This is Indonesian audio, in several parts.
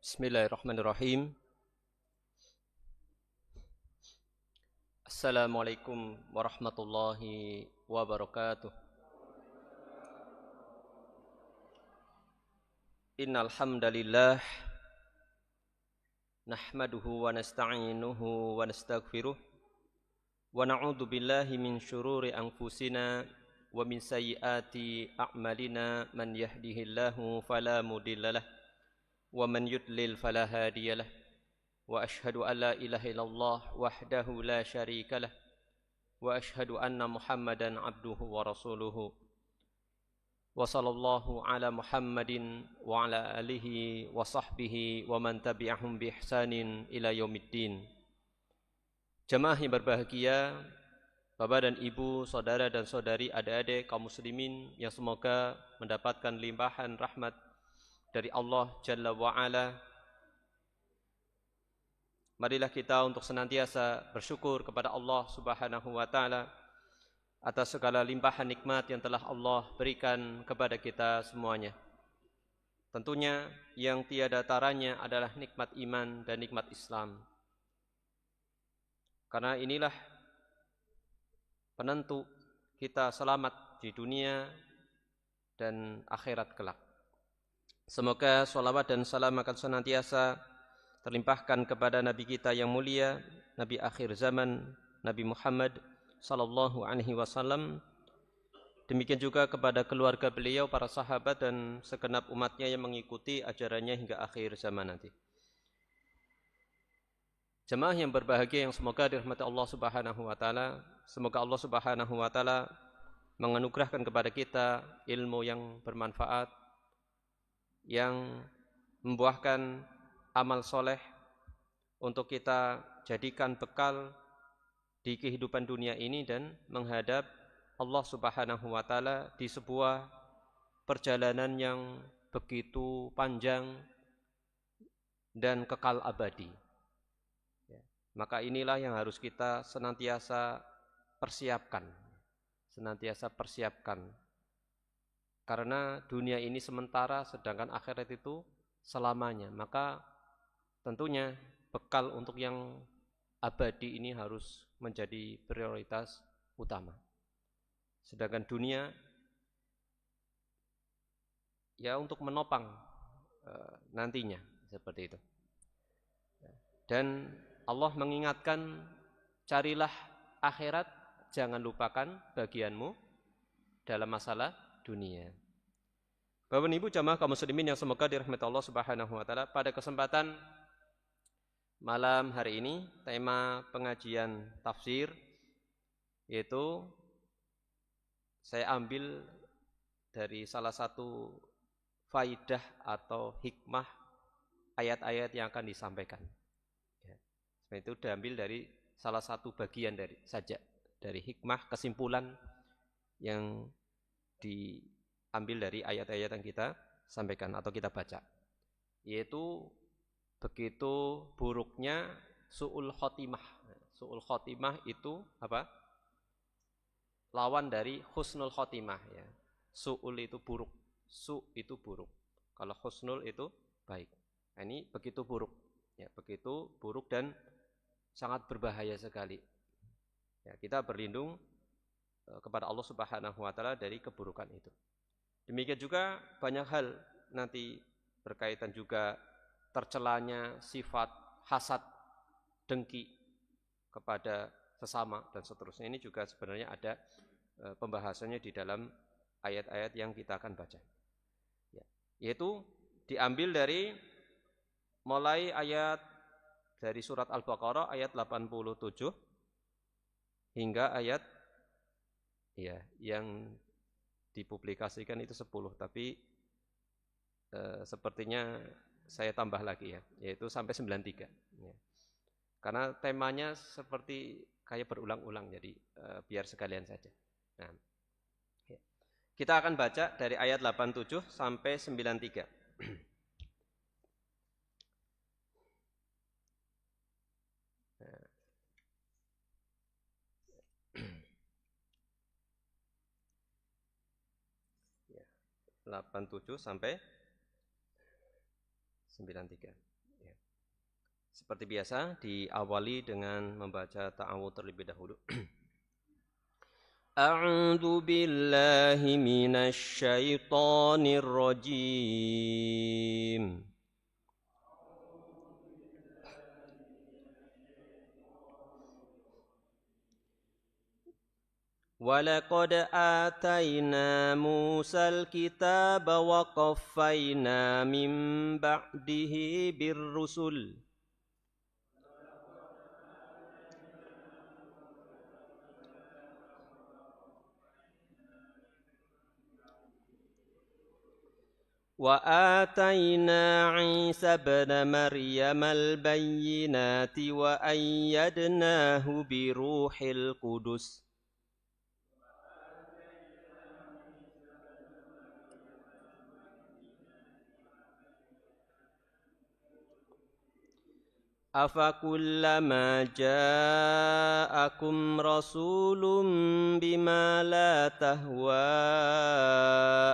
Bismillahirrahmanirrahim. Assalamualaikum warahmatullahi wabarakatuh. Innal hamdalillah nahmaduhu wa nasta'inuhu wa nastaghfiruh wa na'udzu billahi min syururi anfusina wa min sayyiati a'malina man yahdihillahu fala mudhillalah wa man yudlil fala hadiyalah. Wa ashhadu an la ilaha illallah wahdahu la syarikalah wa ashhadu anna Muhammadan abduhu wa rasuluhu wa sallallahu ala Muhammadin wa ala alihi wa sahbihi wa man tabi'ahum bi ihsanin ila yaumiddin. Jamaah yang berbahagia, Bapak dan Ibu, saudara dan saudari, adik-adik kaum muslimin yang semoga mendapatkan limpahan rahmat dari Allah Jalla wa Ala. Marilah kita untuk senantiasa bersyukur kepada Allah Subhanahu wa taala atas segala limpahan nikmat yang telah Allah berikan kepada kita semuanya. Tentunya yang tiada taranya adalah nikmat iman dan nikmat Islam. Karena inilah penentu kita selamat di dunia dan akhirat kelak. Semoga sholawat dan salam akan senantiasa terlimpahkan kepada Nabi kita yang mulia, Nabi akhir zaman, Nabi Muhammad sallallahu alaihi wasallam. Demikian juga kepada keluarga beliau, para sahabat dan segenap umatnya yang mengikuti ajarannya hingga akhir zaman nanti. Jemaah yang berbahagia yang semoga dirahmati Allah Subhanahu wa taala, semoga Allah Subhanahu wa taala menganugerahkan kepada kita ilmu yang bermanfaat, yang membuahkan amal soleh untuk kita jadikan bekal di kehidupan dunia ini dan menghadap Allah Subhanahu wa taala di sebuah perjalanan yang begitu panjang dan kekal abadi. Maka inilah yang harus kita senantiasa persiapkan. Karena dunia ini sementara, sedangkan akhirat itu selamanya. Maka tentunya bekal untuk yang abadi ini harus menjadi prioritas utama. Sedangkan dunia ya untuk menopang nantinya, seperti itu. Dan Allah mengingatkan, carilah akhirat, jangan lupakan bagianmu dalam masalah dunia. Bapak dan Ibu jamaah kaum muslimin yang semoga dirahmati Allah Subhanahu wa taala, pada kesempatan malam hari ini tema pengajian tafsir yaitu saya ambil dari salah satu faidah atau hikmah ayat-ayat yang akan disampaikan. Itu diambil dari salah satu bagian dari hikmah kesimpulan yang diambil dari ayat-ayat yang kita sampaikan atau kita baca, yaitu begitu buruknya su'ul khotimah. Su'ul khotimah itu apa? Lawan dari husnul khotimah ya. Su'ul itu buruk, su itu buruk. Kalau husnul itu baik. Nah, ini begitu buruk. Ya, begitu buruk dan sangat berbahaya sekali. Ya, kita berlindung kepada Allah Subhanahu wa taala dari keburukan itu. Demikian juga banyak hal nanti berkaitan juga tercelanya sifat hasad, dengki kepada sesama dan seterusnya. Ini juga sebenarnya ada pembahasannya di dalam ayat-ayat yang kita akan baca. Ya, yaitu diambil dari mulai ayat dari surat Al-Baqarah ayat 87 hingga ayat ya yang dipublikasikan itu 10, tapi sepertinya saya tambah lagi ya, yaitu sampai 93 ya. Karena temanya seperti kayak berulang-ulang, jadi biar sekalian saja. Nah, ya. Kita akan baca dari ayat 87 sampai 93. Nah. 87 sampai 93. Seperti biasa diawali dengan membaca ta'awudz terlebih dahulu. A'udzu billahi minasy syaithanir rajim. ولقد آتينا موسى الكتاب وقفينا من بعده بالرسل وآتينا عيسى ابن مريم البينات وأيدناه بروح القدس أفكلما جاءكم رسول بما لا تهوى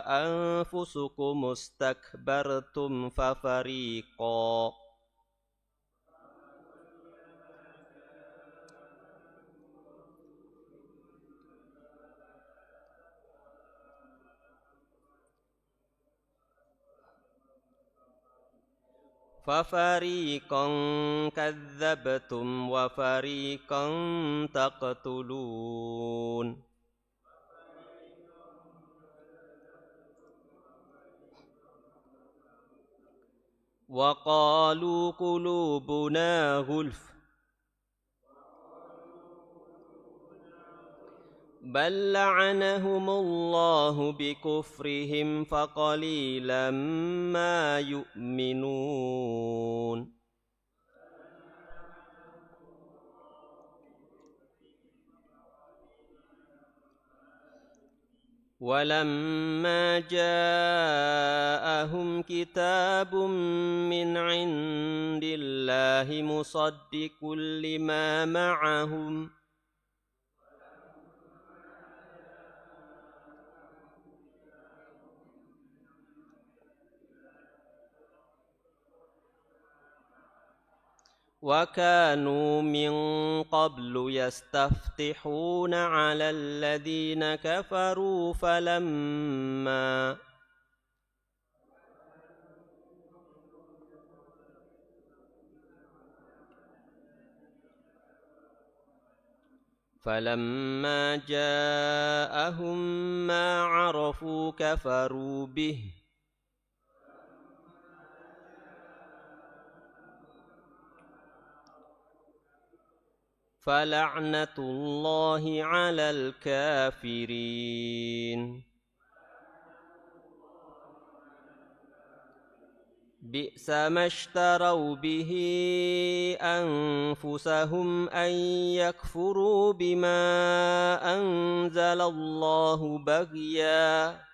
أنفسكم استكبرتم ففريقا ففريقا كذبتم وفريقا تقتلون وقالوا قلوبنا غلف بل لعنهم الله بكفرهم فقليلا ما يؤمنون ولما جاءهم كتاب من عند الله مصدق لما معهم وكانوا من قبل يستفتحون على الذين كفروا فلما جاءهم ما عرفوا كفروا به فلعنة الله على الكافرين بئس ما اشتروا به أنفسهم أن يكفروا بما أنزل الله بغيا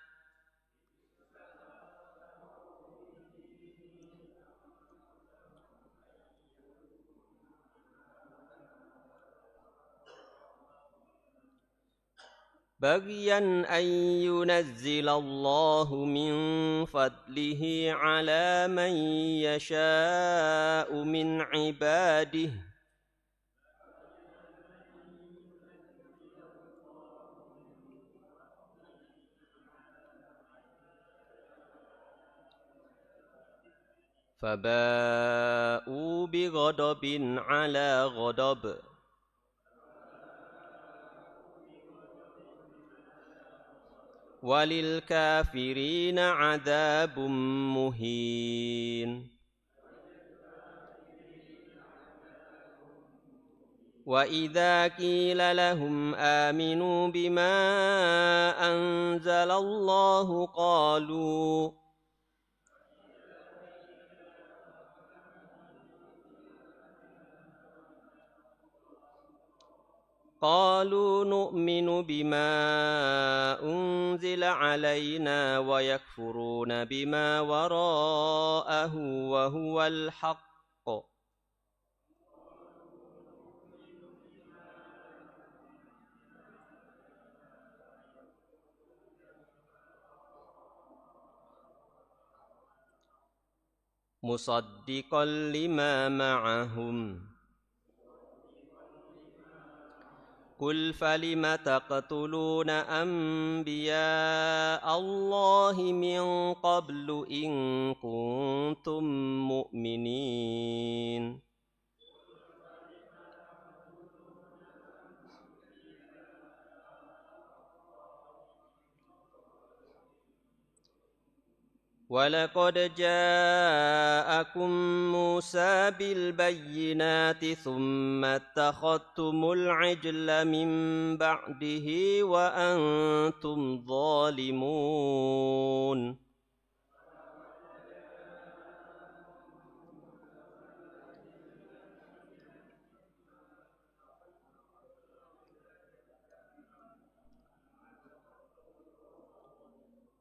أن ينزل الله من فضله على من يشاء من عباده فباءوا بغضب على غضب وللكافرين عذاب مهين وإذا قيل لهم آمنوا بما أنزل الله قالوا نؤمن بما أنزل علينا ويكفرون بما وراءه وهو الحق musaddiqan lima ma'ahum Qul falima taqtuluna anbiya Allahi min qablu in kuntum mu'minin. ولقد جاءكم موسى بالبينات ثم اتخذتم العجل من بعده وأنتم ظالمون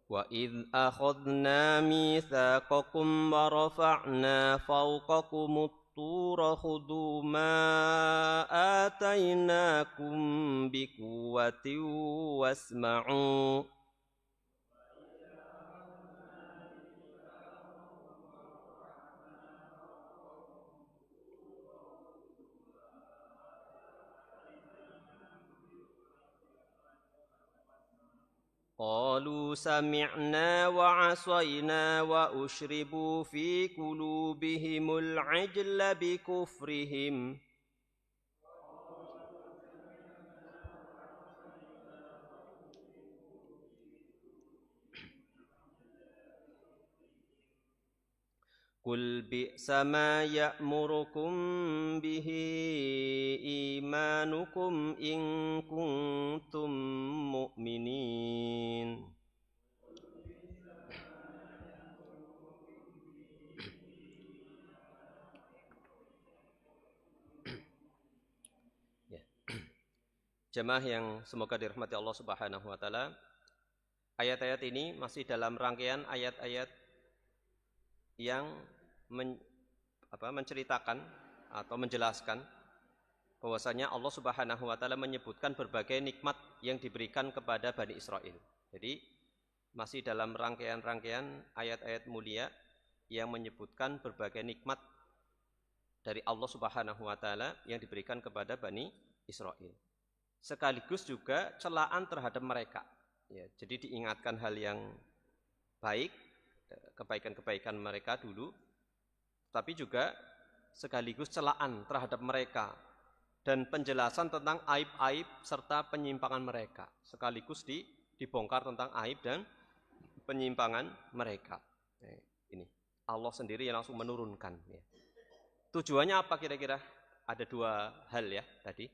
وَإِذْ أَخَذْنَا مِيثَاقَكُمْ وَرَفَعْنَا فَوْقَكُمُ الطُّورَ خُذُوا مَا آتَيْنَاكُمْ بِقُوَّةٍ وَاسْمَعُوا قالوا سمعنا وعصينا وأشربوا في قلوبهم العجل بكفرهم قل بئس ما يأمركم به إيمانكم إن كنتم مؤمنين Jemaah yang semoga dirahmati Allah Subhanahu wa taala, ayat-ayat ini masih dalam rangkaian ayat-ayat yang menceritakan atau menjelaskan bahwasanya Allah Subhanahu wa taala menyebutkan berbagai nikmat yang diberikan kepada Bani Israel. Jadi masih dalam rangkaian-rangkaian ayat-ayat mulia yang menyebutkan berbagai nikmat dari Allah Subhanahu wa taala yang diberikan kepada Bani Israel. Sekaligus juga celaan terhadap mereka. Ya, jadi diingatkan hal yang baik, kebaikan-kebaikan mereka dulu, tapi juga sekaligus celaan terhadap mereka dan penjelasan tentang aib-aib serta penyimpangan mereka, sekaligus dibongkar tentang aib dan penyimpangan mereka. Ini Allah sendiri yang langsung menurunkan. Ya. Tujuannya apa kira-kira? Ada dua hal ya tadi.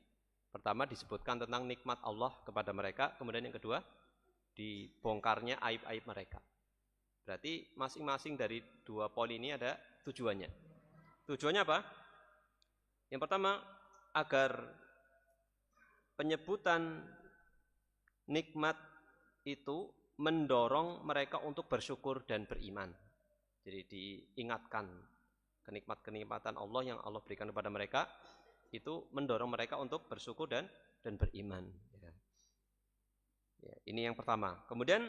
Pertama disebutkan tentang nikmat Allah kepada mereka, kemudian yang kedua dibongkarnya aib-aib mereka. Berarti masing-masing dari dua poin ini ada tujuannya. Tujuannya apa? Yang pertama, agar penyebutan nikmat itu mendorong mereka untuk bersyukur dan beriman. Jadi diingatkan kenikmatan Allah yang Allah berikan kepada mereka, itu mendorong mereka untuk bersyukur dan beriman. Ya, ini yang pertama. Kemudian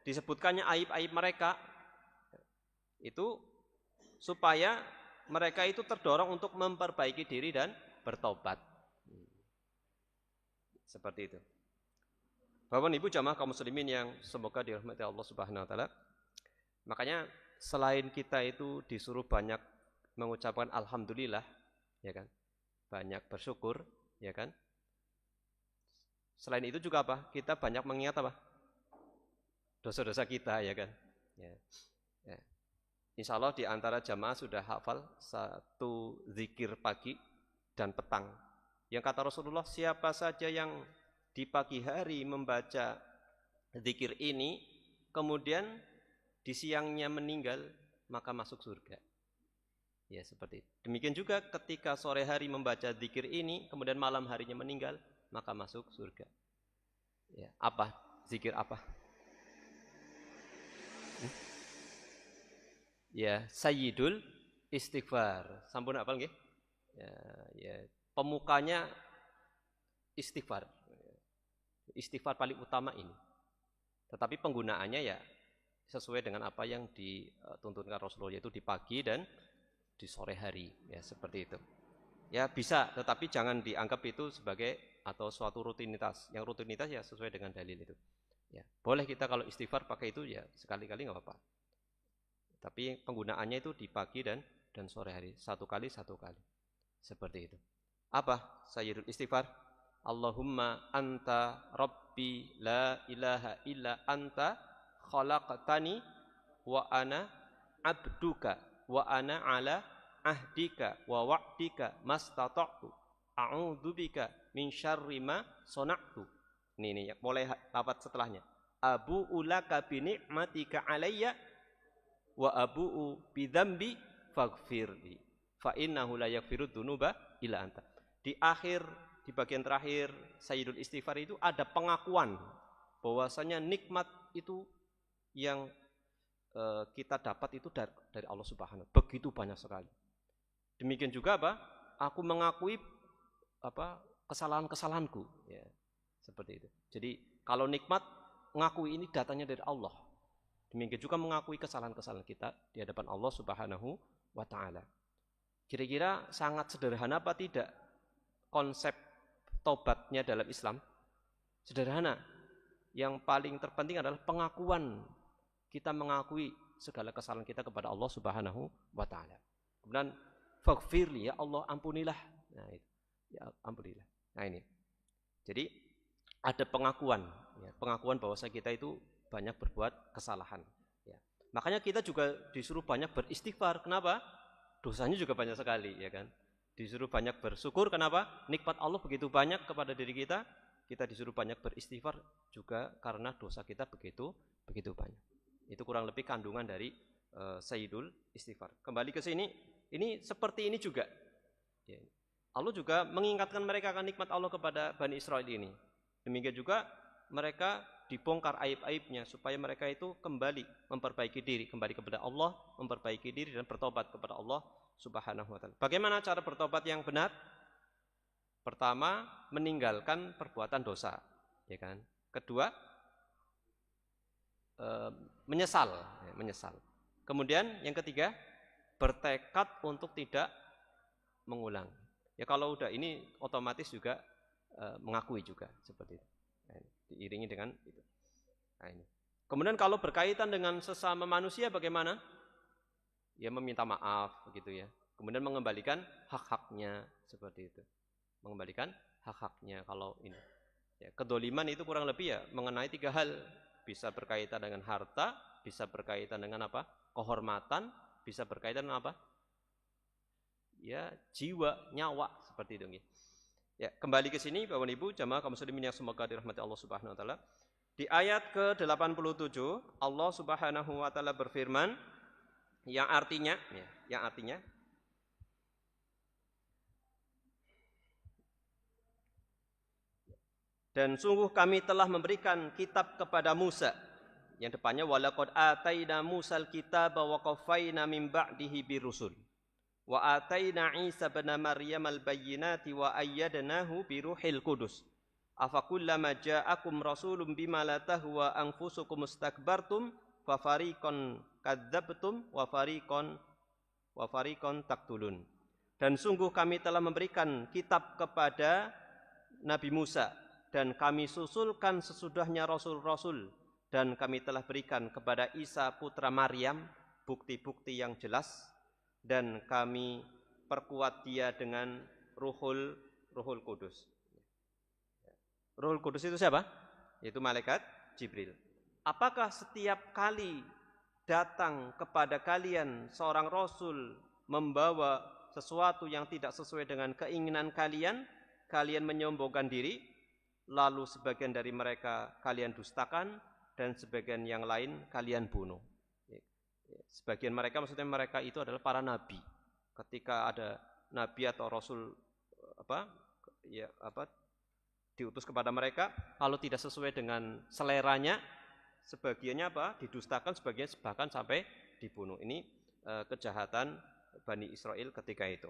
disebutkannya aib-aib mereka itu supaya mereka itu terdorong untuk memperbaiki diri dan bertobat. Seperti itu. Bapak Ibu jamaah kaum muslimin yang semoga dirahmati Allah Subhanahu wa taala. Makanya selain kita itu disuruh banyak mengucapkan alhamdulillah, ya kan? Banyak bersyukur, ya kan? Selain itu juga apa? Kita banyak mengingat apa? Dosa-dosa kita, ya kan? Ya. Ya. Insya Allah di antara jamaah sudah hafal satu zikir pagi dan petang. Yang kata Rasulullah, siapa saja yang di pagi hari membaca zikir ini, kemudian di siangnya meninggal, maka masuk surga. Ya seperti itu. Demikian juga ketika sore hari membaca zikir ini, kemudian malam harinya meninggal, maka masuk surga. Ya, apa? Zikir apa? Ya, Sayyidul Istighfar. Sampun apa nggih? Ya, pemukanya istighfar. Istighfar paling utama ini. Tetapi penggunaannya ya sesuai dengan apa yang dituntunkan Rasulullah, yaitu di pagi dan di sore hari, ya seperti itu. Ya bisa, tetapi jangan dianggap itu sebagai atau suatu rutinitas. Yang rutinitas ya sesuai dengan dalil itu. Ya, boleh kita kalau istighfar pakai itu ya sekali-kali nggak apa-apa. Tapi penggunaannya itu di pagi dan sore hari, satu kali. Seperti itu. Apa sayyidul istighfar? Allahumma anta rabbi la ilaha illa anta khalaqtani wa ana abduka wa ana ala ahdika wa wa'dika mastata'tu a'udzubika min syarri ma sona'tu. Ini ya, mulai lafaz setelahnya. Abu'u laka bi ni'matika alayya wa abu'u bi dzambi faghfirli fa innahu la yaghfiru dzunuba illa anta. Di bagian terakhir sayyidul istighfar itu ada pengakuan bahwasanya nikmat itu yang kita dapat itu dari Allah Subhanahu. Begitu banyak sekali. Demikian juga apa? Aku mengakui kesalahan-kesalahanku, ya. Seperti itu. Jadi kalau nikmat mengakui ini datanya dari Allah. Demikian juga mengakui kesalahan-kesalahan kita di hadapan Allah Subhanahu wa taala. Kira-kira sangat sederhana apa tidak konsep tobatnya dalam Islam? Sederhana. Yang paling terpenting adalah pengakuan. Kita mengakui segala kesalahan kita kepada Allah Subhanahu wa taala. Kemudian faghfirli, ya Allah ampunilah. Nah, itu. Ya ampunilah. Nah, ini. Jadi ada pengakuan, ya, pengakuan bahwa kita itu banyak berbuat kesalahan. Ya. Makanya kita juga disuruh banyak beristighfar. Kenapa? Dosanya juga banyak sekali, ya kan? Disuruh banyak bersyukur. Kenapa? Nikmat Allah begitu banyak kepada diri kita. Kita disuruh banyak beristighfar juga karena dosa kita begitu banyak. Itu kurang lebih kandungan dari sayyidul istighfar. Kembali ke sini, ini seperti ini juga. Ya. Allah juga mengingatkan mereka akan nikmat Allah kepada Bani Israel ini. Demikian juga mereka dibongkar aib-aibnya supaya mereka itu kembali memperbaiki diri, kembali kepada Allah, memperbaiki diri dan bertobat kepada Allah Subhanahu wa taala. Bagaimana cara bertobat yang benar? Pertama, meninggalkan perbuatan dosa, ya kan? Kedua, menyesal. Kemudian yang ketiga, bertekad untuk tidak mengulang. Ya kalau udah ini otomatis juga mengakui juga seperti itu. Nah, diiringi dengan itu. Nah, ini. Kemudian kalau berkaitan dengan sesama manusia bagaimana? Ya meminta maaf begitu ya. Kemudian mengembalikan hak-haknya seperti itu. Mengembalikan hak-haknya kalau ini. Ya, kedoliman itu kurang lebih ya mengenai 3 hal. Bisa berkaitan dengan harta, bisa berkaitan dengan apa? Kehormatan, bisa berkaitan dengan apa? Ya, jiwa, nyawa seperti itu. Ya, kembali ke sini Bapak Ibu jamaah kaum muslimin yang semoga dirahmati Allah Subhanahu wa taala. Di ayat ke-87 Allah Subhanahu wa taala berfirman yang artinya dan sungguh kami telah memberikan kitab kepada Musa. Yang depannya walaqad ataina Musal kitaba wa qaffayna min ba'dihi birusul. Wa ataina Isa ibn Maryam al-bayyinati wa ayyadnahu bi ruhil qudus. Afakullama ja'akum rasulun bima la tahwa anfusukum istakbartum fa fariqan kadzdzabtum wa fariqan taqtulun. Dan sungguh kami telah memberikan kitab kepada Nabi Musa dan kami susulkan sesudahnya rasul-rasul dan kami telah berikan kepada Isa putra Maryam bukti-bukti yang jelas dan kami perkuat dia dengan Ruhul Kudus. Ruhul Kudus itu siapa? Yaitu malaikat Jibril. Apakah setiap kali datang kepada kalian seorang rasul membawa sesuatu yang tidak sesuai dengan keinginan kalian, kalian menyombongkan diri, lalu sebagian dari mereka kalian dustakan dan sebagian yang lain kalian bunuh. Sebagian mereka maksudnya mereka itu adalah para nabi. Ketika ada nabi atau rasul diutus kepada mereka, kalau tidak sesuai dengan seleranya, sebagiannya didustakan, sebagian bahkan sampai dibunuh. Ini kejahatan Bani Israel ketika itu.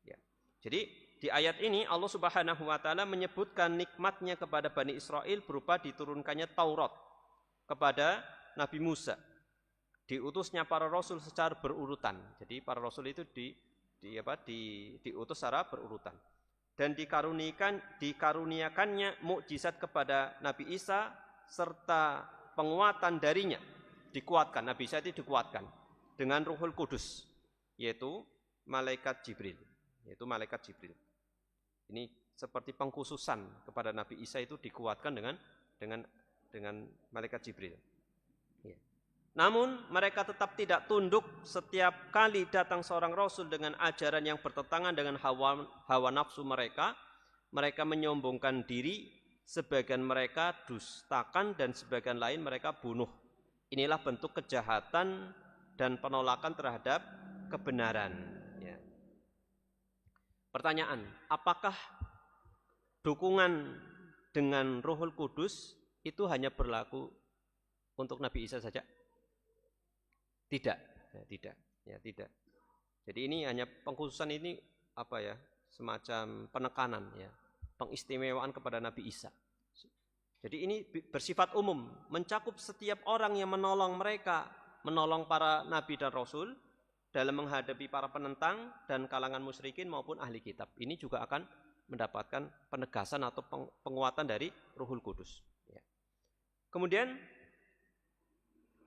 Ya. Jadi di ayat ini Allah Subhanahu wa taala menyebutkan nikmatnya kepada Bani Israel berupa diturunkannya Taurat kepada Nabi Musa. diutusnya para rasul secara berurutan. Jadi para rasul itu diutus secara berurutan. Dan dikaruniakannya mukjizat kepada Nabi Isa serta penguatan darinya. Dikuatkan, Nabi Isa itu dikuatkan dengan Ruhul Kudus, yaitu malaikat Jibril. Ini seperti pengkhususan kepada Nabi Isa itu dikuatkan dengan malaikat Jibril. Namun mereka tetap tidak tunduk setiap kali datang seorang Rasul dengan ajaran yang bertentangan dengan hawa nafsu mereka. Mereka menyombongkan diri, sebagian mereka dustakan dan sebagian lain mereka bunuh. Inilah bentuk kejahatan dan penolakan terhadap kebenaran. Ya. Pertanyaan, apakah dukungan dengan Ruhul Kudus itu hanya berlaku untuk Nabi Isa saja? Tidak. Jadi ini hanya pengkhususan ini semacam penekanan ya, pengistimewaan kepada Nabi Isa. Jadi ini bersifat umum, mencakup setiap orang yang menolong mereka, menolong para nabi dan rasul dalam menghadapi para penentang dan kalangan musyrikin maupun ahli kitab. Ini juga akan mendapatkan penegasan atau penguatan dari Ruhul Kudus. Ya. Kemudian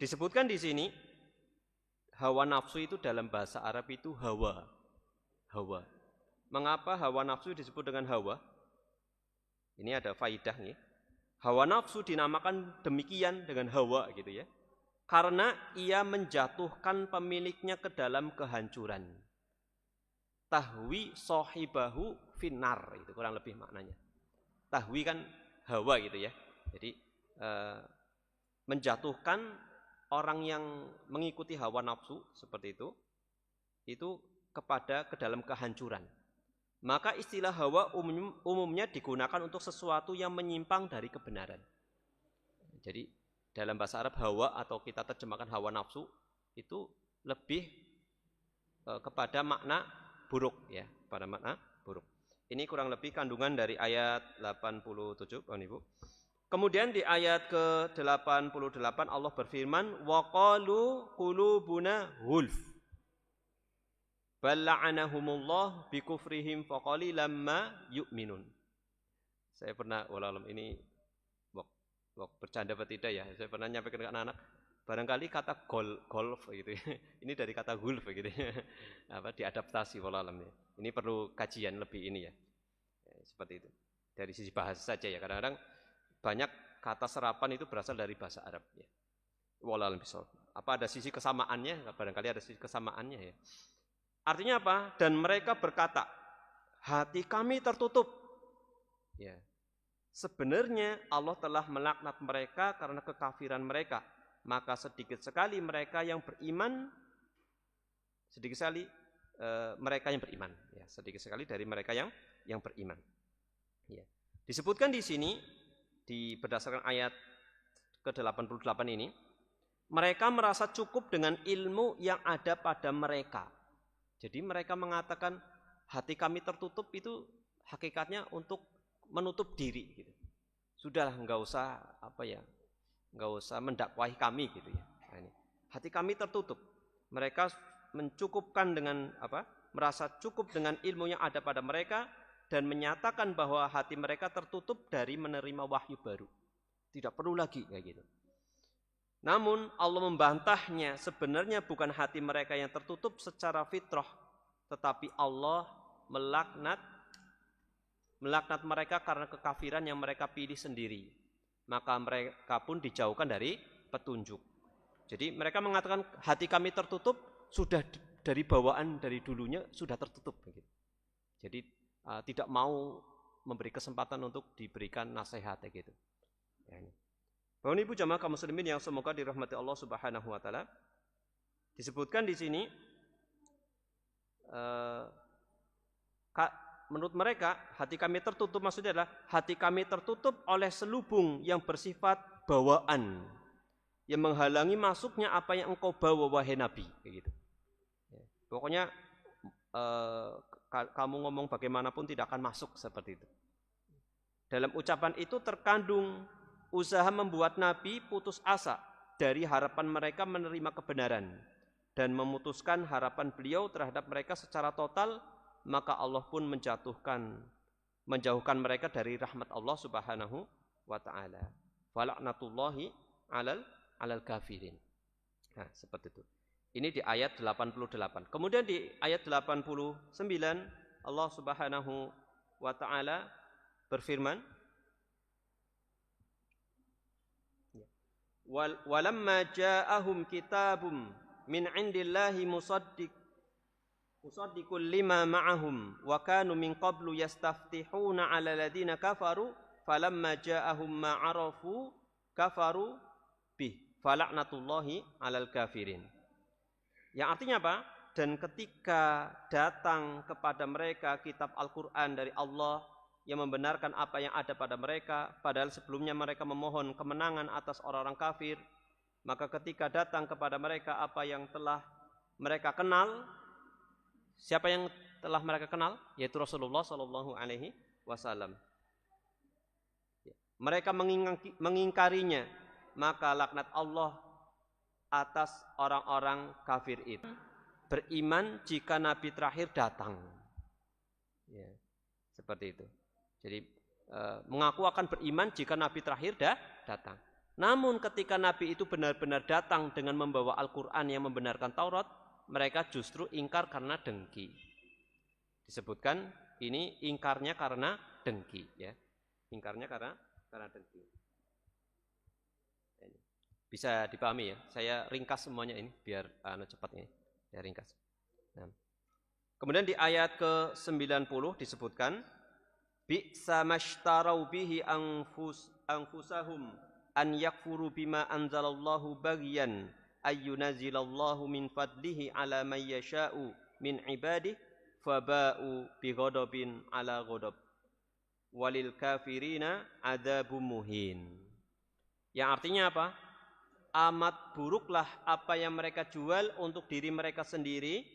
disebutkan di sini hawa nafsu itu dalam bahasa Arab itu hawa. Mengapa hawa nafsu disebut dengan hawa? Ini ada faidah nih. Hawa nafsu dinamakan demikian dengan hawa gitu ya. Karena ia menjatuhkan pemiliknya ke dalam kehancuran. Tahwi sohibahu finnar, itu kurang lebih maknanya. Tahwi kan hawa gitu ya. Jadi menjatuhkan orang yang mengikuti hawa nafsu seperti itu ke dalam kehancuran. Maka istilah hawa umumnya digunakan untuk sesuatu yang menyimpang dari kebenaran. Jadi dalam bahasa Arab hawa atau kita terjemahkan hawa nafsu itu lebih kepada makna buruk ya, pada makna buruk. Ini kurang lebih kandungan dari ayat 87, Bapak Ibu. Kemudian di ayat ke-88 Allah berfirman, waqalu qulubuna ghulf bal la'anahumullah bikufrihim faqalilan ma yu'minun. Saya pernah ini bercanda apa tidak ya? Saya pernah nyampaikan ke anak-anak, barangkali kata golf gitu. Ini dari kata ghulf gitu. Diadaptasi walaupun ya. Ini perlu kajian lebih ini ya. Seperti itu. Dari sisi bahasa saja ya. Kadang-kadang banyak kata serapan itu berasal dari bahasa Arab ya. Wallahu a'lam. Apa ada sisi kesamaannya? Barangkali ada sisi kesamaannya ya. Artinya apa? Dan mereka berkata, hati kami tertutup. Ya. Sebenarnya Allah telah melaknat mereka karena kekafiran mereka. Maka sedikit sekali mereka yang beriman, mereka yang beriman. Ya, sedikit sekali dari mereka yang beriman. Ya. Disebutkan di sini, berdasarkan ayat ke-88 ini, mereka merasa cukup dengan ilmu yang ada pada mereka. Jadi mereka mengatakan hati kami tertutup itu hakikatnya untuk menutup diri gitu. Sudahlah enggak usah mendakwahi kami gitu ya. Nah, ini. Hati kami tertutup. Mereka mencukupkan dengan merasa cukup dengan ilmu yang ada pada mereka dan menyatakan bahwa hati mereka tertutup dari menerima wahyu baru. Tidak perlu lagi kayak gitu. Namun Allah membantahnya, sebenarnya bukan hati mereka yang tertutup secara fitrah, tetapi Allah melaknat mereka karena kekafiran yang mereka pilih sendiri. Maka mereka pun dijauhkan dari petunjuk. Jadi mereka mengatakan hati kami tertutup, sudah dari bawaan dari dulunya sudah tertutup. Jadi tidak mau memberi kesempatan untuk diberikan nasihat gitu. Ya, ini. Bapak Ibu jamaah kaum muslimin yang semoga dirahmati Allah Subhanahu wa taala. Disebutkan di sini menurut mereka hati kami tertutup, maksudnya adalah hati kami tertutup oleh selubung yang bersifat bawaan yang menghalangi masuknya apa yang engkau bawa wahai Nabi kayak gitu. Pokoknya kamu ngomong bagaimanapun tidak akan masuk seperti itu. Dalam ucapan itu terkandung usaha membuat Nabi putus asa dari harapan mereka menerima kebenaran dan memutuskan harapan beliau terhadap mereka secara total, maka Allah pun menjauhkan mereka dari rahmat Allah Subhanahu wa taala. Fala'natullahi 'alal kafirin. Nah, seperti itu. Ini di ayat 88. Kemudian di ayat 89 Allah Subhanahu wa taala berfirman, walamma ja'ahum kitabum min 'indillahi musaddiqul lima ma'ahum wa kanu min qablu yastaftihuna 'ala alladziina kafaru falamma ja'ahum ma 'arafu kafaru bih fala'natullahi 'alal kafirin. Yang artinya apa? Dan ketika datang kepada mereka kitab Al-Qur'an dari Allah yang membenarkan apa yang ada pada mereka, padahal sebelumnya mereka memohon kemenangan atas orang-orang kafir, maka ketika datang kepada mereka apa yang telah mereka kenal, siapa yang telah mereka kenal? Yaitu Rasulullah sallallahu alaihi wasallam. Mereka mengingkarinya, maka laknat Allah atas orang-orang kafir itu. Beriman jika Nabi terakhir datang. Ya, seperti itu. Jadi mengaku akan beriman jika Nabi terakhir datang. Namun ketika Nabi itu benar-benar datang dengan membawa Al-Quran yang membenarkan Taurat, mereka justru ingkar karena dengki. Disebutkan ini ingkarnya karena dengki, ya. Ingkarnya karena dengki. Bisa dipahami ya. Saya ringkas semuanya ini biar cepat ini. Saya ringkas. Nah. Kemudian di ayat ke-90 disebutkan bi'sa mashtarau bihi anfusahum an yakfuru bima anzalallahu baghyan ayyunazilallahu min fadlihi ala man yasha'u min ibadihi faba'u bighadabin ala ghadab walil kafirina adzabum muhin. Yang artinya apa? Amat buruklah apa yang mereka jual untuk diri mereka sendiri,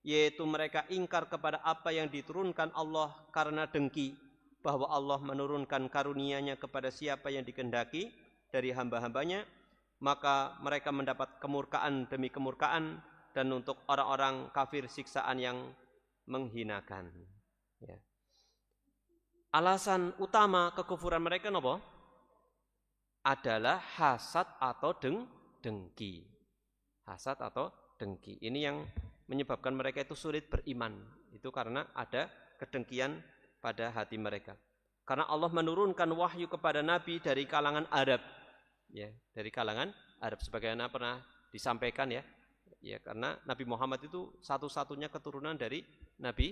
yaitu mereka ingkar kepada apa yang diturunkan Allah karena dengki bahwa Allah menurunkan karunia-Nya kepada siapa yang dikehendaki dari hamba-hambanya, maka mereka mendapat kemurkaan demi kemurkaan, dan untuk orang-orang kafir siksaan yang menghinakan. Ya. Alasan utama kekufuran mereka apa? Adalah hasad atau dengki. Hasad atau dengki. Ini yang menyebabkan mereka itu sulit beriman. Itu karena ada kedengkian pada hati mereka. Karena Allah menurunkan wahyu kepada Nabi dari kalangan Arab. Ya, dari kalangan Arab sebagaimana pernah disampaikan ya. Ya, karena Nabi Muhammad itu satu-satunya keturunan dari Nabi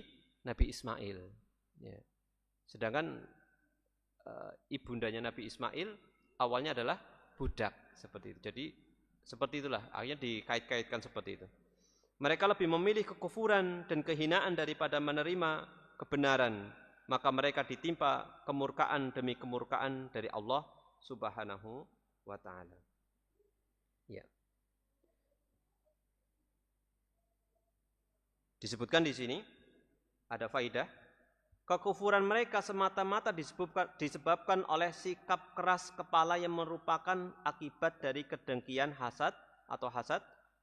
Ismail. Ya. Sedangkan ibundanya Nabi Ismail awalnya adalah budak seperti itu. Jadi seperti itulah akhirnya dikait-kaitkan seperti itu. Mereka lebih memilih kekufuran dan kehinaan daripada menerima kebenaran, maka mereka ditimpa kemurkaan demi kemurkaan dari Allah Subhanahu wa taala. Ya. Disebutkan di sini ada faidah, kekufuran mereka semata-mata disebabkan oleh sikap keras kepala yang merupakan akibat dari kedengkian hasad,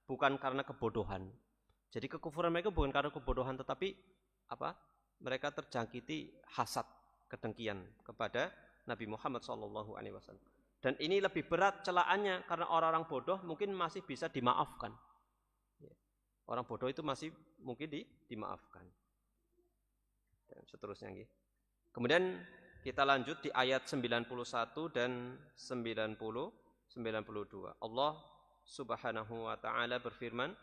bukan karena kebodohan. Jadi kekufuran mereka bukan karena kebodohan, tetapi apa? Mereka terjangkiti hasad, kedengkian kepada Nabi Muhammad SAW. Dan ini lebih berat celaannya karena orang-orang bodoh mungkin masih bisa dimaafkan. Orang bodoh itu masih mungkin dimaafkan. Dan seterusnya. Kemudian kita lanjut di ayat 91 dan 92. Allah Subhanahu wa taala berfirman,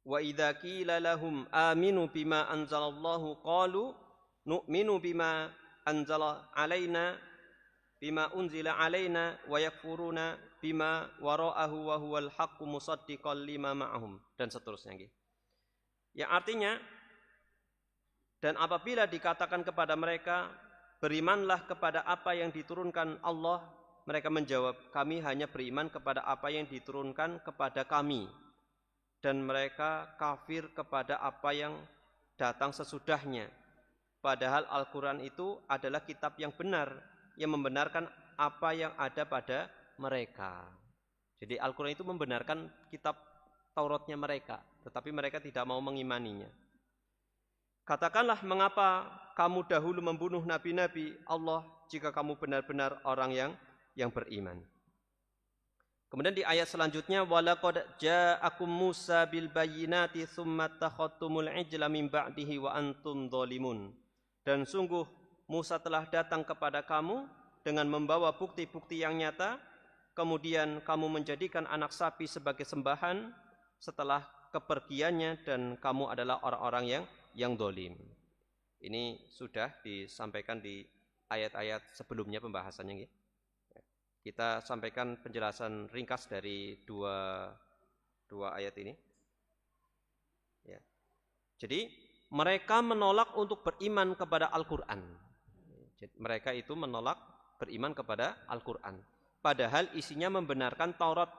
wa idza qila lahum aminu bima anzalallahu qalu nu'minu bima anzala alaina bima unzila alaina wa yakfuruna bima wara'ahu wa huwal haqqu musaddiqan lima ma'ahum, dan seterusnya. Yang artinya, dan apabila dikatakan kepada mereka berimanlah kepada apa yang diturunkan Allah, mereka menjawab, kami hanya beriman kepada apa yang diturunkan kepada kami, dan mereka kafir kepada apa yang datang sesudahnya. Padahal Al-Quran itu adalah kitab yang benar, yang membenarkan apa yang ada pada mereka. Jadi Al-Quran itu membenarkan kitab Tauratnya mereka, tetapi mereka tidak mau mengimaninya. Katakanlah, mengapa kamu dahulu membunuh nabi-nabi Allah jika kamu benar-benar orang yang beriman. Kemudian di ayat selanjutnya, walaqad ja'akum Musa bil bayyinati tsumma takhadtumul ijla min ba'dihi wa antum dzalimun. Dan sungguh Musa telah datang kepada kamu dengan membawa bukti-bukti yang nyata, kemudian kamu menjadikan anak sapi sebagai sembahan setelah kepergiannya, dan kamu adalah orang-orang yang zalim. Ini sudah disampaikan di ayat-ayat sebelumnya pembahasannya. Kita sampaikan penjelasan ringkas dari dua ayat ini. Ya. Jadi mereka menolak untuk beriman kepada Al-Quran. Mereka itu menolak beriman kepada Al-Quran. Padahal isinya membenarkan Taurat.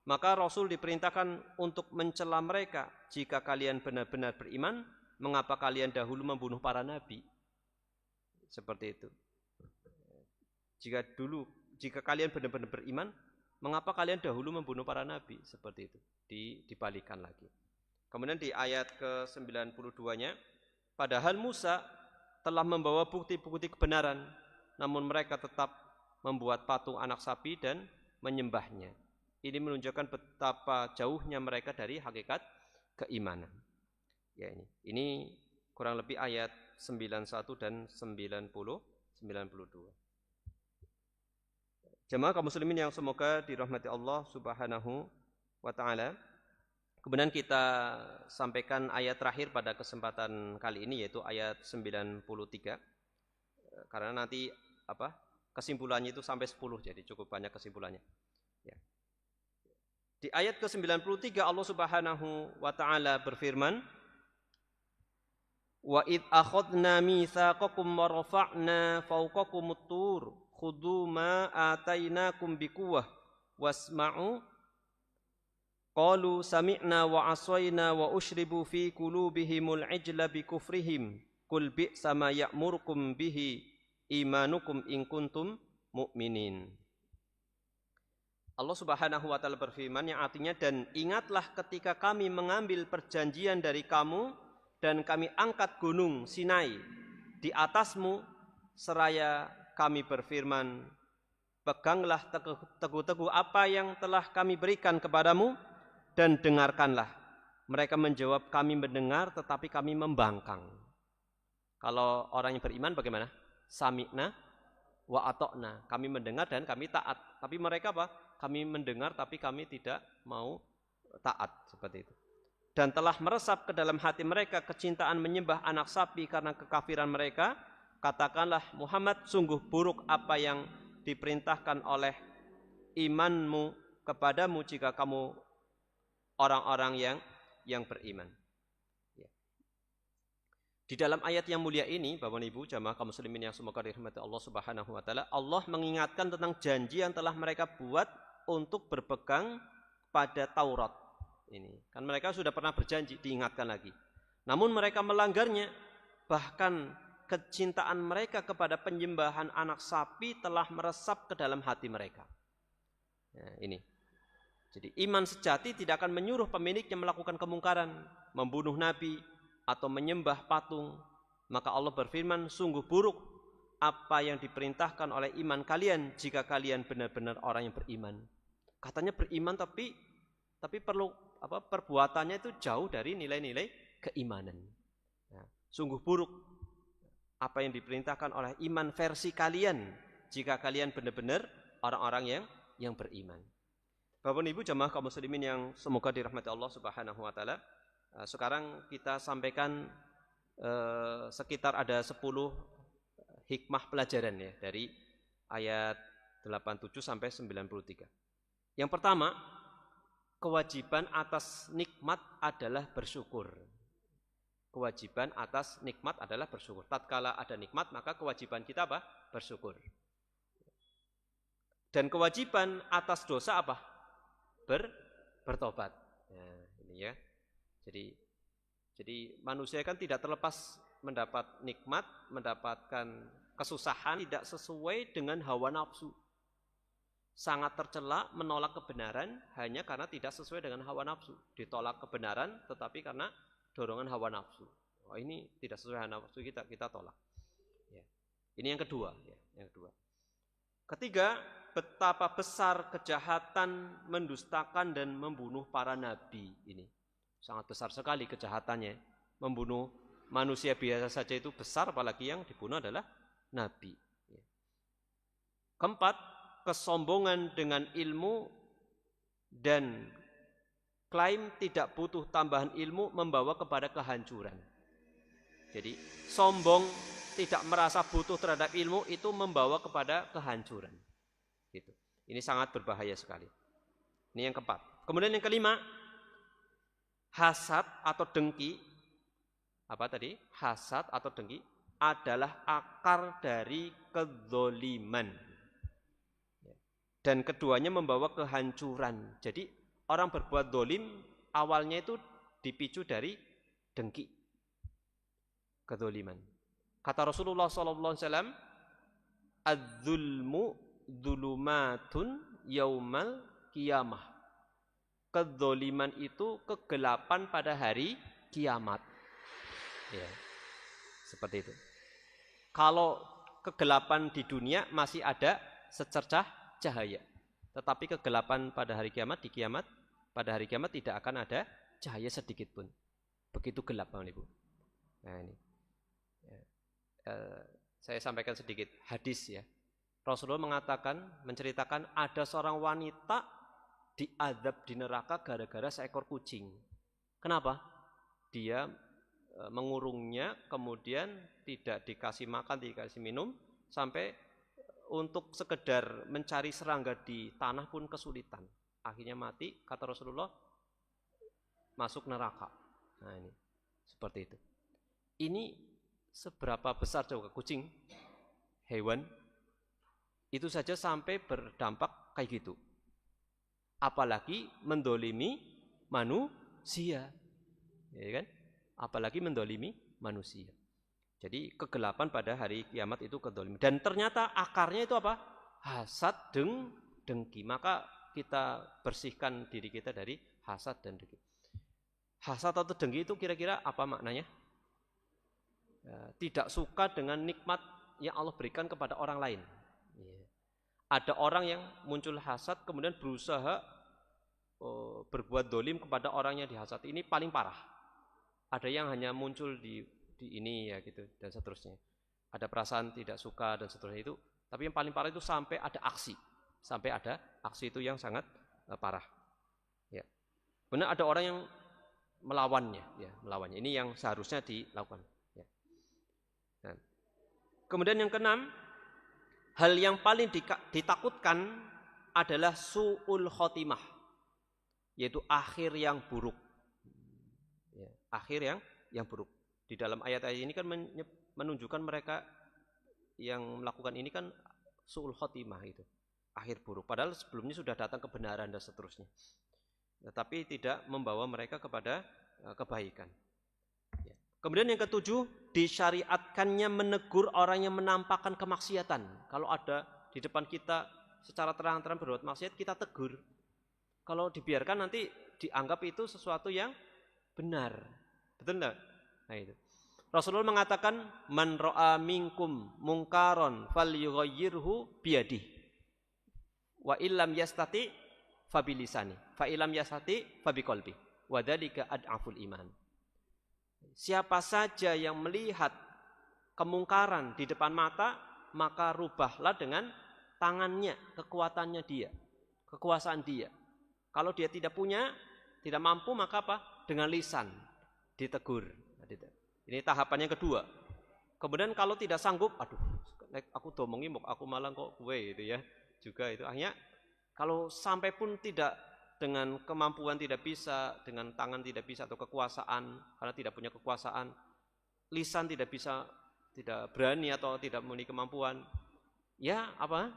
Maka Rasul diperintahkan untuk mencela mereka. Jika kalian benar-benar beriman, mengapa kalian dahulu membunuh para nabi? Seperti itu. Jika kalian benar-benar beriman, mengapa kalian dahulu membunuh para nabi? Seperti itu. Dibalikan lagi. Kemudian di ayat ke-92-nya, padahal Musa telah membawa bukti-bukti kebenaran, namun mereka tetap membuat patung anak sapi dan menyembahnya. Ini menunjukkan betapa jauhnya mereka dari hakikat keimanan. Ya, ini kurang lebih ayat 91 dan 92. Jemaah kaum muslimin yang semoga dirahmati Allah Subhanahu wa taala. Kemudian kita sampaikan ayat terakhir pada kesempatan kali ini, yaitu ayat 93. Karena nanti kesimpulannya itu sampai 10, jadi cukup banyak kesimpulannya. Ya. Di ayat ke-93 Allah Subhanahu wa taala berfirman, wa id akhadna mitsaqakum wa rafa'na fawqakumut tur khudhu ma atainakum biquwwah wasma'u qalu sami'na wa asayna wa ushribu fi qulubihimul ijla bikufrihim qul bi'sa ma ya'murukum bihi imanukum in kuntum mu'minin. Allah Subhanahu wa taala berfirman yang artinya, dan ingatlah ketika kami mengambil perjanjian dari kamu dan kami angkat gunung Sinai di atasmu seraya kami berfirman, peganglah teguh-teguh apa yang telah kami berikan kepadamu dan dengarkanlah. Mereka menjawab, kami mendengar tetapi kami membangkang. Kalau orang yang beriman bagaimana? Sami'na wa ata'na. Kami mendengar dan kami taat. Tapi mereka apa? Kami mendengar tapi kami tidak mau taat, seperti itu. Dan telah meresap ke dalam hati mereka kecintaan menyembah anak sapi karena kekafiran mereka. Katakanlah, Muhammad, sungguh buruk apa yang diperintahkan oleh imanmu kepadamu jika kamu orang-orang yang beriman. Ya. Di dalam ayat yang mulia ini, Bapak Ibu jamaah kaum muslimin yang semoga dirahmati Allah Subhanahu wa taala, Allah mengingatkan tentang janji yang telah mereka buat untuk berpegang pada Taurat. Ini kan mereka sudah pernah berjanji, diingatkan lagi. Namun mereka melanggarnya, bahkan kecintaan mereka kepada penyembahan anak sapi telah meresap ke dalam hati mereka. Nah, ini. Jadi iman sejati tidak akan menyuruh pemiliknya melakukan kemungkaran, membunuh nabi atau menyembah patung. Maka Allah berfirman, sungguh buruk apa yang diperintahkan oleh iman kalian jika kalian benar-benar orang yang beriman. Katanya beriman tapi perlu perbuatannya itu jauh dari nilai-nilai keimanan. Nah, sungguh buruk apa yang diperintahkan oleh iman versi kalian jika kalian benar-benar orang-orang yang beriman. Bapak Ibu jamaah kaum muslimin yang semoga dirahmati Allah Subhanahu wa taala. Sekarang kita sampaikan sekitar ada 10 hikmah pelajaran ya dari ayat 87 sampai 93. Yang pertama, kewajiban atas nikmat adalah bersyukur. Kewajiban atas nikmat adalah bersyukur. Tatkala ada nikmat, maka kewajiban kita apa? Bersyukur. Dan kewajiban atas dosa apa? Bertobat. Nah, ini ya. Jadi manusia kan tidak terlepas mendapat nikmat, mendapatkan kesusahan tidak sesuai dengan hawa nafsu. Sangat tercela menolak kebenaran hanya karena tidak sesuai dengan hawa nafsu. Ditolak kebenaran tetapi karena dorongan hawa nafsu. Oh, ini tidak sesuai hawa nafsu kita tolak. Ya. Ini yang kedua. Ya. Yang kedua. Ketiga, betapa besar kejahatan mendustakan dan membunuh para nabi ini. Sangat besar sekali kejahatannya. Membunuh manusia biasa saja itu besar, apalagi yang dibunuh adalah nabi. Ya. Keempat, kesombongan dengan ilmu dan klaim tidak butuh tambahan ilmu membawa kepada kehancuran. Jadi sombong, tidak merasa butuh terhadap ilmu itu membawa kepada kehancuran. Gitu. Ini sangat berbahaya sekali. Ini yang keempat. Kemudian yang kelima, hasad atau dengki. Apa tadi? Hasad atau dengki adalah akar dari kedzoliman. Dan keduanya membawa kehancuran. Jadi orang berbuat dolim awalnya itu dipicu dari dengki, kedzoliman. Kata Rasulullah SAW, "Adz-zulmu dzulumatun yaumal qiyamah." Kedzoliman itu kegelapan pada hari kiamat. Ya, seperti itu. Kalau kegelapan di dunia masih ada secercah cahaya, tetapi kegelapan pada hari kiamat, pada hari kiamat tidak akan ada cahaya sedikit pun. Begitu gelap, Bapak Ibu. Nah ini, saya sampaikan sedikit hadis ya. Rasulullah menceritakan ada seorang wanita diazab di neraka gara-gara seekor kucing. Kenapa? Dia mengurungnya, kemudian tidak dikasih makan, tidak dikasih minum, sampai untuk sekedar mencari serangga di tanah pun kesulitan. Akhirnya mati, kata Rasulullah, masuk neraka. Nah ini, seperti itu. Ini seberapa besar coba kucing, hewan, itu saja sampai berdampak kayak gitu. Apalagi mendolimi manusia, ya kan? Apalagi mendolimi manusia. Jadi kegelapan pada hari kiamat itu kedzaliman. Dan ternyata akarnya itu apa? Hasad, dengki. Maka kita bersihkan diri kita dari hasad dan dengki. Hasad atau dengki itu kira-kira apa maknanya? Tidak suka dengan nikmat yang Allah berikan kepada orang lain. Ada orang yang muncul hasad kemudian berusaha berbuat dolim kepada orang yang dihasad. Ini paling parah. Ada yang hanya muncul di ini ya gitu dan seterusnya. Ada perasaan tidak suka dan seterusnya itu. Tapi yang paling parah itu sampai ada aksi. Sampai ada aksi itu yang sangat parah. Ya. Benar ada orang yang melawannya, ya, melawannya. Ini yang seharusnya dilakukan. Ya. Nah. Kemudian yang keenam, hal yang paling ditakutkan adalah su'ul khotimah, yaitu akhir yang buruk. Ya, akhir yang buruk. Di dalam ayat-ayat ini kan menunjukkan mereka yang melakukan ini kan su'ul khotimah itu, akhir buruk. Padahal sebelumnya sudah datang kebenaran dan seterusnya. Tetapi tidak membawa mereka kepada kebaikan. Ya. Kemudian yang ketujuh, disyariatkannya menegur orang yang menampakkan kemaksiatan. Kalau ada di depan kita secara terang-terang berbuat maksiat, kita tegur. Kalau dibiarkan nanti dianggap itu sesuatu yang benar. Betul enggak? Nah itu. Rasulullah mengatakan, man ra'a minkum mungkaron falyughayyirhu biyadihi wa illam yastati fabilisani fa illam yastati fabiqalbi wa dzalika ad'aful iman. Siapa saja yang melihat kemungkaran di depan mata, maka rubahlah dengan tangannya, kekuatannya dia, kekuasaan dia. Kalau dia tidak punya, tidak mampu, maka apa? Dengan lisan ditegur. Ini tahapan yang kedua. Kemudian kalau tidak sanggup, aduh, aku domongi, aku malah kok kue gitu ya. Juga itu akhirnya kalau sampai pun tidak dengan kemampuan tidak bisa, dengan tangan tidak bisa atau kekuasaan karena tidak punya kekuasaan, lisan tidak bisa, tidak berani atau tidak memiliki kemampuan, ya apa?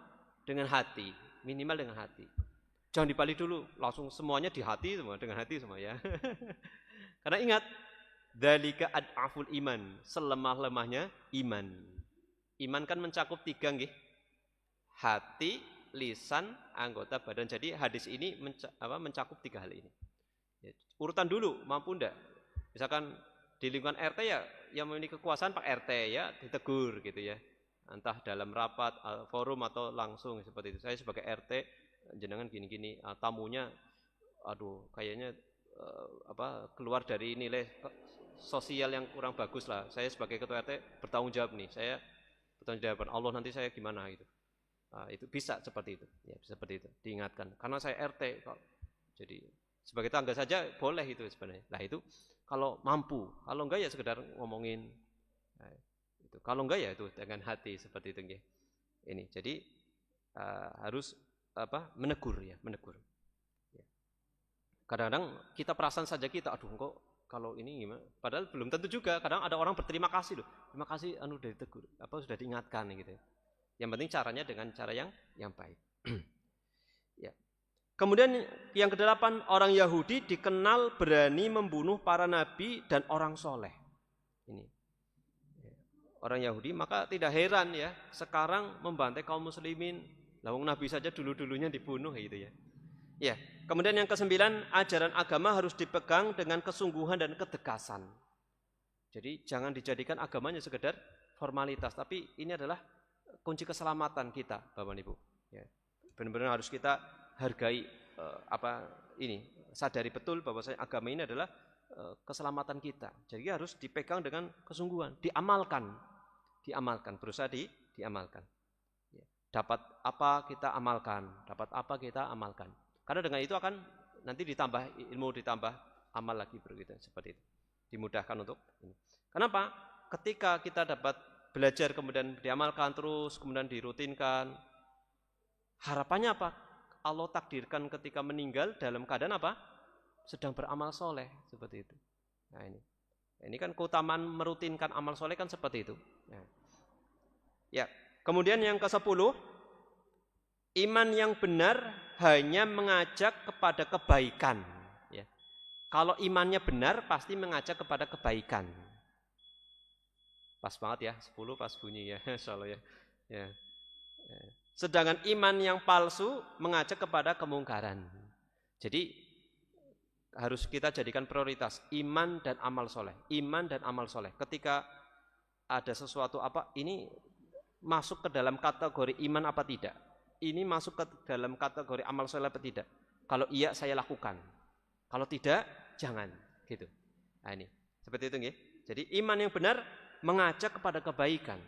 Dengan hati, minimal dengan hati. Jangan dibalik dulu, langsung semuanya di hati semua, dengan hati semua ya. Karena ingat, dzalika ad'aful iman, selemah-lemahnya iman. Iman kan mencakup 3 nggih. Hati, lisan, anggota badan. Jadi hadis ini mencakup 3 hal ini. Ya, urutan dulu, mampu ndak? Misalkan di lingkungan RT ya, yang memiliki kekuasaan Pak RT ya ditegur gitu ya. Entah dalam rapat, forum atau langsung seperti itu. Saya sebagai RT, jenengan gini-gini, tamunya, aduh kayaknya keluar dari nilai sosial yang kurang bagus lah. Saya sebagai ketua RT bertanggung jawab nih. Saya bertanggung jawab Allah nanti saya gimana gitu. Itu bisa seperti itu, ya seperti itu diingatkan. Karena saya RT kok, jadi sebagai tangga saja boleh itu sebenarnya. Nah itu kalau mampu, kalau enggak ya sekedar ngomongin. Nah, itu kalau enggak ya itu dengan hati seperti itu ya. Ini jadi harus menegur ya, menegur. Ya. Kadang-kadang kita perasaan saja kita, aduh kok kalau ini gimana? Padahal belum tentu juga. Kadang ada orang berterima kasih loh, terima kasih udah ditegur, sudah diingatkan gitu. Yang penting caranya dengan cara yang baik. Ya. Kemudian yang ke-8, orang Yahudi dikenal berani membunuh para nabi dan orang soleh. Ini orang Yahudi, maka tidak heran ya sekarang membantai kaum muslimin. Lawang nabi saja dulu-dulunya dibunuh gitu ya. Ya. Kemudian yang ke-9, ajaran agama harus dipegang dengan kesungguhan dan ketegasan. Jadi jangan dijadikan agamanya sekedar formalitas, tapi ini adalah kunci keselamatan kita, Bapak Ibu. Ya. Benar-benar harus kita hargai sadari betul bahwa agama ini adalah keselamatan kita. Jadi harus dipegang dengan kesungguhan, diamalkan, berusaha diamalkan. Ya. Dapat apa kita amalkan. Karena dengan itu akan nanti ditambah ilmu, ditambah amal lagi begitu, seperti itu. Dimudahkan untuk ini. Kenapa? Ketika kita dapat belajar kemudian diamalkan terus, kemudian dirutinkan. Harapannya apa? Allah takdirkan ketika meninggal dalam keadaan apa? Sedang beramal soleh, seperti itu. Nah ini kan keutamaan merutinkan amal soleh kan seperti itu. Nah. Ya, kemudian yang ke-10, iman yang benar hanya mengajak kepada kebaikan. Ya. Kalau imannya benar pasti mengajak kepada kebaikan. Pas banget ya, 10 pas bunyi ya, insyaallah ya. Ya. Sedangkan iman yang palsu mengajak kepada kemungkaran. Jadi harus kita jadikan prioritas iman dan amal soleh. Iman dan amal soleh. Ketika ada sesuatu ini masuk ke dalam kategori iman apa tidak? Ini masuk ke dalam kategori amal soleh apa tidak? Kalau iya saya lakukan. Kalau tidak jangan. Gitu. Nah ini seperti itu nggih. Jadi iman yang benar mengajak kepada kebaikan.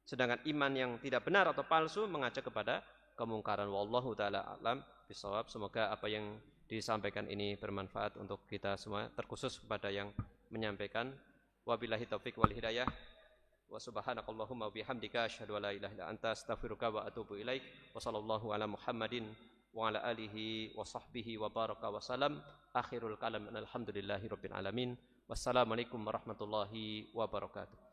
Sedangkan iman yang tidak benar atau palsu mengajak kepada kemungkaran. Wallahu taala alam bisawab. Semoga apa yang disampaikan ini bermanfaat untuk kita semua, terkhusus kepada yang menyampaikan. Wabillahi taufik wal hidayah. Wa subhanakallahumma bihamdika asyhadu an la ilaha illa anta astaghfiruka wa atubu ilaik. Wa sallallahu ala Muhammadin wa ala alihi wa sahbihi wa baraka wa salam. Akhirul kalam alhamdulillahi rabbil alamin. Wassalamualaikum warahmatullahi wabarakatuh.